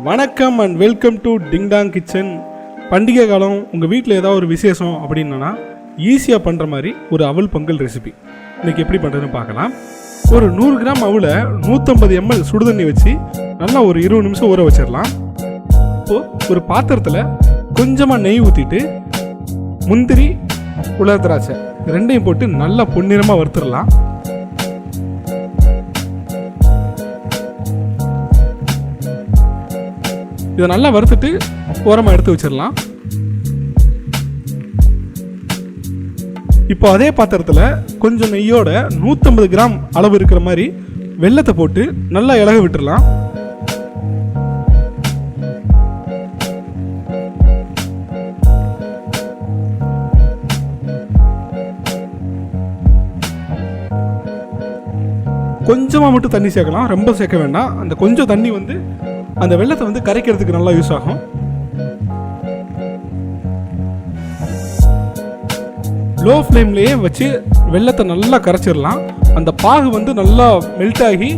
வணக்கம் and welcome to ding dong kitchen. பண்டிகை காலம் உங்கள் வீட்டில் ஏதாவது ஒரு விசேஷம் அப்படின்னா ஈஸியாக பண்ணுற மாதிரி ஒரு அவல் பொங்கல் ரெசிபி இன்றைக்கி எப்படி பண்ணுறதுன்னு பார்க்கலாம். ஒரு 100 கிராம் அவலை 150 ml சுடுதண்ணி வச்சு நல்லா ஒரு 20 நிமிஷம் ஊற வச்சிடலாம். இப்போது ஒரு பாத்திரத்தில் கொஞ்சமாக நெய் ஊற்றிட்டு முந்திரி உலர் திராட்சை ரெண்டையும் போட்டு நல்லா பொன்னிறமாக வறுத்துடலாம். இதை நல்லா வறுத்துட்டு ஓரமாக எடுத்து வச்சிடலாம். இப்போ அதே பாத்திரத்தில் கொஞ்சம் நெய்யோட 150 கிராம் அளவு இருக்கிற மாதிரி வெல்லத்தை போட்டு நல்லா இலக விட்டுடலாம். கொஞ்சமாக மட்டும் தண்ணி சேர்க்கலாம், ரொம்ப சேர்க்க வேண்டாம். அந்த கொஞ்சம் தண்ணி அந்த வெல்லத்தை கரைக்கிறதுக்கு நல்லா யூஸ் ஆகும். லோ ஃப்ளேம்லேயே வச்சு வெல்லத்தை நல்லா கரைச்சிடலாம். அந்த பாகு நல்லா மெல்ட் ஆகி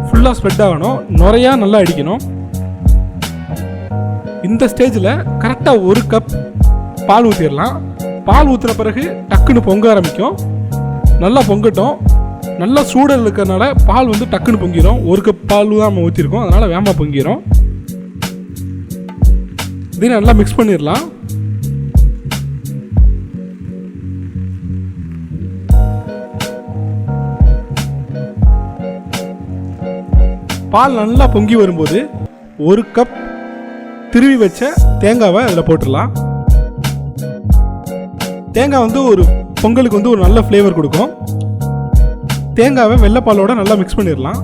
ஃபுல்லாக ஸ்ப்ரெட் ஆகணும், நுரையா நல்லா அடிக்கணும். இந்த ஸ்டேஜில் கரெக்டாக 1 கப் பால் ஊற்றிடலாம். பால் ஊற்றுன பிறகு டக்குன்னு பொங்க ஆரம்பிக்கும். நல்லா பொங்கட்டும். நல்லா சூடல் இருக்கிறதுனால பால் டக்குன்னு பொங்கிடும். 1 கப் பால் தான் நம்ம ஊற்றிருக்கோம், அதனால் வேகமாக பொங்கிடும். இதை நல்லா மிக்ஸ் பண்ணிடலாம். பால் நல்லா பொங்கி வரும்போது 1 கப் திருவி வச்ச தேங்காவை அதில் போட்டுடலாம். தேங்காய் ஒரு பொங்கலுக்கு ஒரு நல்ல ஃப்ளேவர் கொடுக்கும். தேங்காவை வெள்ளைப்பாலோட நல்லா மிக்ஸ் பண்ணிடலாம்.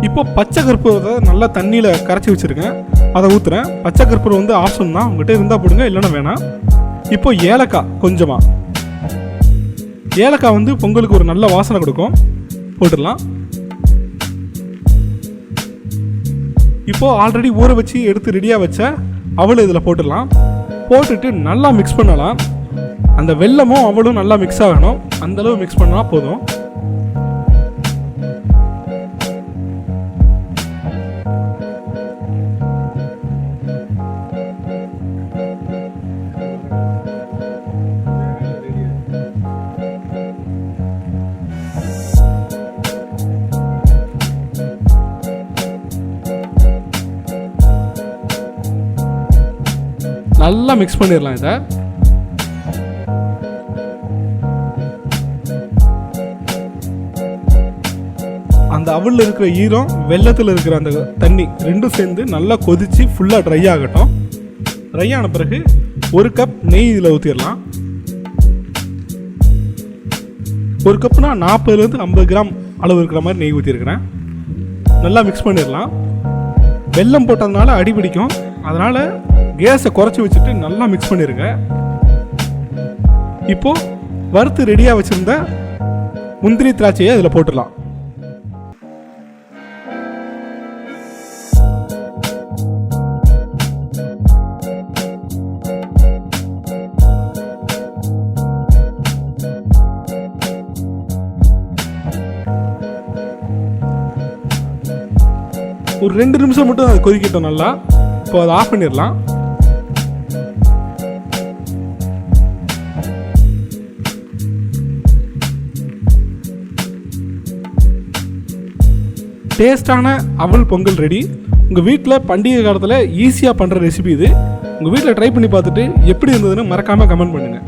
இப்போ பச்சை கற்பூரத்தை நல்லா தண்ணியில் கரைச்சி வச்சுருக்கேன், அதை ஊற்றுறேன். பச்சை கற்பூரம் ஆப்ஷன் தான், உங்கள்கிட்ட இருந்தால் போடுங்க, இல்லைன்னா வேணாம். இப்போ ஏலக்காய் கொஞ்சமாக, ஏலக்காய் பொங்கலுக்கு ஒரு நல்ல வாசனை கொடுக்கும், போட்டுடலாம். இப்போ ஆல்ரெடி ஊற வச்சு எடுத்து ரெடியாக வச்ச அவளை இதில் போட்டுடலாம். போட்டுட்டு நல்லா மிக்ஸ் பண்ணலாம். அந்த வெல்லமும் அவளும் நல்லா மிக்ஸ் ஆகணும், அந்தளவு மிக்ஸ் பண்ணால் போதும். நல்லா மிக்ஸ் பண்ணிடலாம். இதை அந்த அவலில் இருக்கிற ஈரம், வெல்லத்தில் இருக்கிற அந்த தண்ணி ரெண்டும் சேர்ந்து நல்லா கொதித்து ஃபுல்லாக ட்ரை ஆகட்டும். ட்ரை ஆன பிறகு 1 கப் நெய் இதில் ஊற்றிடலாம். 1 கப்னா 40 to 50 கிராம் அளவு இருக்கிற மாதிரி நெய் ஊற்றிருக்கிறேன். நல்லா மிக்ஸ் பண்ணிடலாம். வெல்லம் போட்டதுனால அடி பிடிக்கும், அதனால் கேஸை குறைச்சி வச்சுட்டு நல்லா மிக்ஸ் பண்ணிடுங்க. இப்போது வறுத்து ரெடியாக வச்சுருந்த முந்திரி திராட்சையை அதில் போட்டுடலாம். ஒரு 2 நிமிஷம் மட்டும் அதை கொதிக்கட்டும் நல்லா. இப்போ அதை ஆஃப் பண்ணிடலாம். டேஸ்டான அவல் பொங்கல் ரெடி. உங்கள் வீட்டில் பண்டிகை காலத்தில் ஈஸியாக பண்ணுற ரெசிபி இது. உங்கள் வீட்டில் ட்ரை பண்ணி பார்த்துட்டு எப்படி இருந்ததுன்னு மறக்காமல் கமெண்ட் பண்ணுங்கள்.